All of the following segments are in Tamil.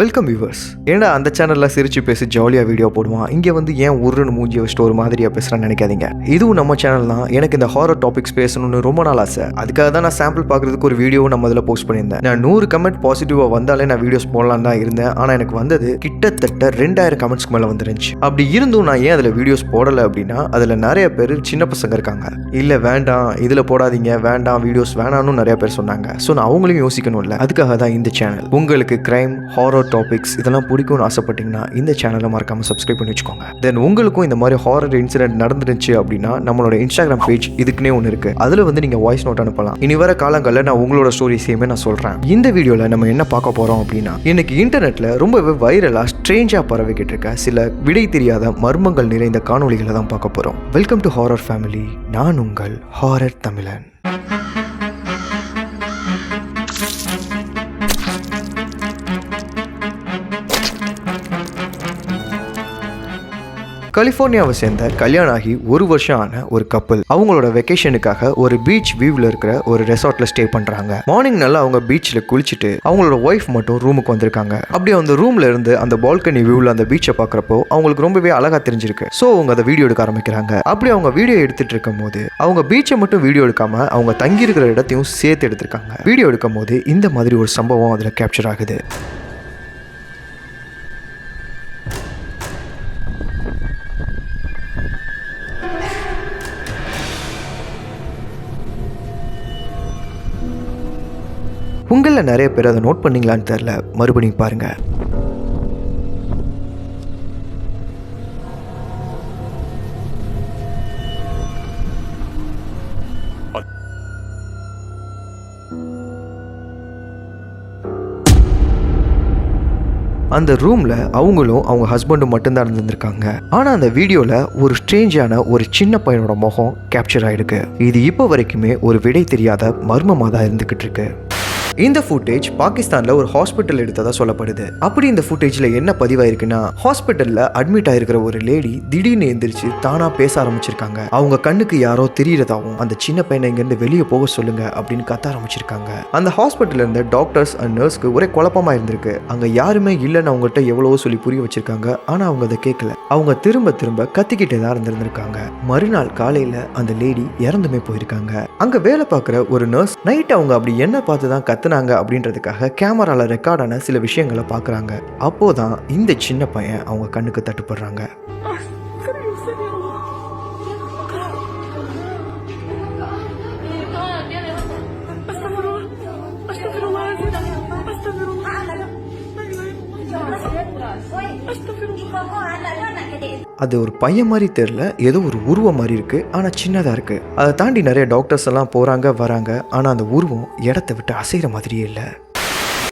Welcome viewers. ஏன்னா அந்த சேனலில் சிரிச்சு பேசி ஜாலியாக வீடியோ போடுவான், இங்கே வந்து ஏன் உருன்னு மூஞ்சி வச்சுட்டு ஒரு மாதிரியாக பேசுகிறான்னு நினைக்காதீங்க. இதுவும் நம்ம சேனல் தான். எனக்கு இந்த ஹாரர் டாபிக்ஸ் பேசணும்னு ரொம்ப நாள் ஆசை. அதுக்காக தான் நான் சாம்பிள் பார்க்குறதுக்கு ஒரு வீடியோவும் நம்ம அதில் போஸ்ட் பண்ணியிருந்தேன். நான் 100 கமெண்ட் பாசிட்டிவாக வந்தாலே நான் வீடியோஸ் போடலாம் தான் இருந்தேன். ஆனால் எனக்கு வந்தது கிட்டத்தட்ட 2000 கமெண்ட்ஸ்க்கு மேலே வந்துருந்துச்சு. அப்படி இருந்தும் நான் ஏன் அதில் வீடியோஸ் போடலை அப்படின்னா, அதில் நிறைய பேர் சின்ன பசங்க இருக்காங்க. இல்லை வேண்டாம் இதில் போடாதீங்க, வேண்டாம் வீடியோஸ் வேணான்னு நிறைய பேர் சொன்னாங்க. ஸோ நான் அவங்களையும் யோசிக்கணும்ல, அதுக்காக தான் இந்த சேனல். உங்களுக்கு கிரைம், ஹாரர் டாபிக்ஸ் இதெல்லாம் பிடிக்கும்னு ஆசைப்பட்டீங்கன்னா இந்த சேனலை மறக்காம சப்ஸ்கிரைப் பண்ணி வச்சுக்கோங்க. தென் உங்களுக்கும் இந்த மாதிரி ஹாரர் இன்சிடென்ட் நடந்துருச்சு அப்படின்னா நம்மளோட இன்ஸ்டாகிராம் பேஜ் இதுக்குன்னே ஒன்று இருக்கு. அதில் வந்து நீங்கள் வாய்ஸ் நோட் அனுப்பலாம். இனி வர காலங்களில் நான் உங்களோட ஸ்டோரிஸையுமே நான் சொல்கிறேன். இந்த வீடியோவில் நம்ம என்ன பார்க்க போகிறோம் அப்படின்னா, இன்னைக்கு இன்டர்நெட்டில் ரொம்பவே வைரலாக ஸ்ட்ரேஞ்சாக பரவிக்கிட்டு இருக்க சில விடை தெரியாத மர்மங்கள் நிறைந்த காணொலிகளை தான் பார்க்க போகிறோம். Welcome to horror family. நான் உங்கள் ஹாரர் தமிழன். கலிஃபோர்னியாவை சேர்ந்த கல்யாணம் ஆகி 1 வருஷம் ஆன ஒரு கப்பல் அவங்களோட வெக்கேஷனுக்காக ஒரு பீச் வியூவில் இருக்கிற ஒரு ரெசார்ட்ல ஸ்டே பண்றாங்க. மார்னிங் நல்லா அவங்க பீச்ல குளிச்சுட்டு அவங்களோட ஒய்ஃப் மட்டும் ரூமுக்கு வந்திருக்காங்க. அப்படியே அந்த ரூம்ல இருந்து அந்த பால்கனி வியூவில் அந்த பீச்சை பார்க்குறப்போ அவங்களுக்கு ரொம்பவே அழகா தெரிஞ்சிருக்கு. ஸோ அவங்க அதை வீடியோ எடுக்க ஆரம்பிக்கிறாங்க. அப்படி அவங்க வீடியோ எடுத்துட்டு இருக்கும் போது அவங்க பீச்சை மட்டும் வீடியோ எடுக்காம அவங்க தங்கி இருக்கிற இடத்தையும் சேர்த்து எடுத்திருக்காங்க. வீடியோ எடுக்கும் போது இந்த மாதிரி ஒரு சம்பவம் அதுல கேப்சர் ஆகுது. உங்களில் நிறைய பேர் அதை நோட் பண்ணீங்களான்னு தெரியல, மறுபடியும் பாருங்க. அந்த ரூம்ல அவங்களும் அவங்க ஹஸ்பண்டும் மட்டும்தான் இருந்திருக்காங்க. ஆனா அந்த வீடியோல ஒரு ஸ்ட்ரேஞ்சான ஒரு சின்ன பையனோட முகம் கேப்சர் ஆயிருக்கு. இது இப்போ வரைக்குமே ஒரு விடை தெரியாத மர்மமாக தான் இருந்துகிட்டு இருக்கு. இந்த ஃபுட்டேஜ் பாகிஸ்தான்ல ஒரு ஹாஸ்பிட்டல் எடுத்ததா சொல்லப்படுது. அப்படி இந்த ஃபுட்டேஜ்ல என்ன பதிவாயிருக்குன்னா, ஹாஸ்பிட்டல்ல அட்மிட் ஆயிருக்கிற ஒரு லேடி திடீர்னு எந்திரிச்சு தானா பேச ஆரம்பிச்சிருக்காங்க. அவங்க கண்ணுக்கு யாரோ தெரியறதாவும் அந்த சின்ன பையனை இங்க இருந்து வெளியே போக சொல்லுங்க அப்படின்னு கத்த ஆரம்பிச்சிருக்காங்க. அந்த ஹாஸ்பிட்டல்ல இருந்த டாக்டர்ஸ் அண்ட் நர்ஸ்க்கு ஒரே குழப்பமா இருந்திருக்கு. அங்க யாருமே இல்லைன்னு அவங்ககிட்ட எவ்வளவோ சொல்லி புரிய வச்சிருக்காங்க. ஆனா அவங்க அதை கேட்கல. அவங்க திரும்ப திரும்ப கத்திக்கிட்டே தான் இருந்திருக்காங்க. மறுநாள் காலையில அந்த லேடி இறந்துமே போயிருக்காங்க. அங்க வேலை பார்க்குற ஒரு நர்ஸ் நைட் அவங்க அப்படி என்ன பார்த்து தான் கத்துனாங்க அப்படின்றதுக்காக கேமரால ரெக்கார்ட் ஆன சில விஷயங்களை பார்க்குறாங்க. அப்போதான் இந்த சின்ன பையன் அவங்க கண்ணுக்கு தட்டுப்படுறாங்க. அது ஒரு பையன் மாதிரி தெரியல, ஏதோ ஒரு உருவம் மாதிரி இருக்கு. ஆனா சின்னதா இருக்கு. அதை தாண்டி நிறைய டாக்டர்ஸ் எல்லாம் போறாங்க வராங்க. ஆனா அந்த உருவம் இடத்தை விட்டு அசைகிற மாதிரியே இல்லை.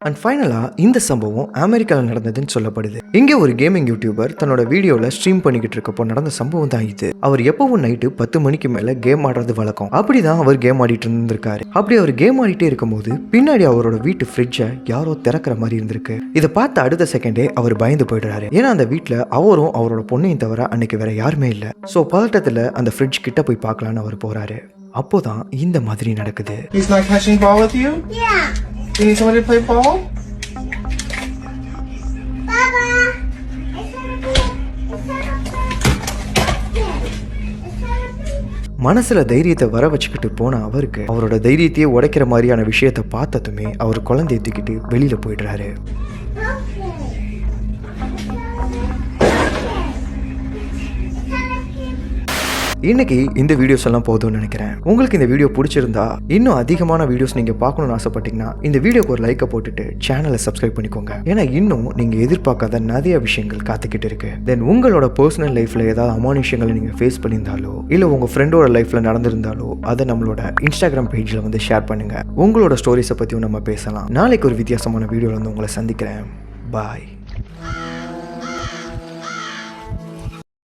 அண்ட் ஃபைனலாக இந்த சம்பவம் அமெரிக்காவில் நடந்ததுன்னு சொல்லப்படுது. இங்கே ஒரு கேமிங் யூடியூபர் தன்னோட வீடியோவில் ஸ்ட்ரீம் பண்ணிக்கிட்டு இருக்கப்போ நடந்த சம்பவம் தான் இது. அவர் எப்பவும் நைட்டு 10 மணிக்கு மேலே கேம் ஆடுறது வழக்கம். அப்படிதான் அவர் கேம் ஆடிட்டு இருந்திருக்காரு. அப்படி அவர் கேம் ஆடிட்டே இருக்கும்போது பின்னாடி அவரோட வீட்டு ஃப்ரிட்ஜை யாரோ திறக்கிற மாதிரி இருந்திருக்கு. இதை பார்த்த அடுத்த செகண்டே அவர் பயந்து போயிடுறாரு. ஏன்னா அந்த வீட்டில் அவரும் அவரோட பொண்ணையும் தவிர அன்னைக்கு வேற யாருமே இல்லை. ஸோ பதட்டத்தில் அந்த ஃப்ரிட்ஜ் கிட்ட போய் பார்க்கலான்னு அவர் போறாரு. அப்போதான் இந்த மாதிரி நடக்குது. You need somebody to play ball? Baba! மனசுல தைரியத்தை வர வச்சுக்கிட்டு போன அவருக்கு அவரோட தைரியத்தையே உடைக்கிற மாதிரியான விஷயத்தை பார்த்ததுமே அவர் குழந்தைய தூக்கிட்டு வெளியில போயிடுறாரு. இன்னைக்கு இந்த வீடியோஸ் எல்லாம் போதும்னு நினைக்கிறேன். உங்களுக்கு இந்த வீடியோ பிடிச்சிருந்தா இன்னும் அதிகமான வீடியோஸ் நீங்க பார்க்கணும்னு ஆசைப்பட்டீங்கன்னா இந்த வீடியோக்கு ஒரு லைக்கை போட்டுட்டு சேனலை சப்ஸ்கிரைப் பண்ணிக்கோங்க. ஏன்னா இன்னும் நீங்க எதிர்பார்க்காத நிறைய விஷயங்கள் காத்துக்கிட்டு இருக்கு. தென் உங்களோட பர்சனல் லைஃப்ல ஏதாவது அமானுஷங்களை நீங்க ஃபேஸ் பண்ணியிருந்தாலோ இல்ல உங்க ஃப்ரெண்டோட லைஃப்ல நடந்திருந்தாலோ அதை நம்மளோட இன்ஸ்டாகிராம் பேஜ்ல வந்து ஷேர் பண்ணுங்க. உங்களோட ஸ்டோரிஸை பத்தியும் நம்ம பேசலாம். நாளைக்கு ஒரு வித்தியாசமான வீடியோல வந்து உங்களை சந்திக்கிறேன். பாய்.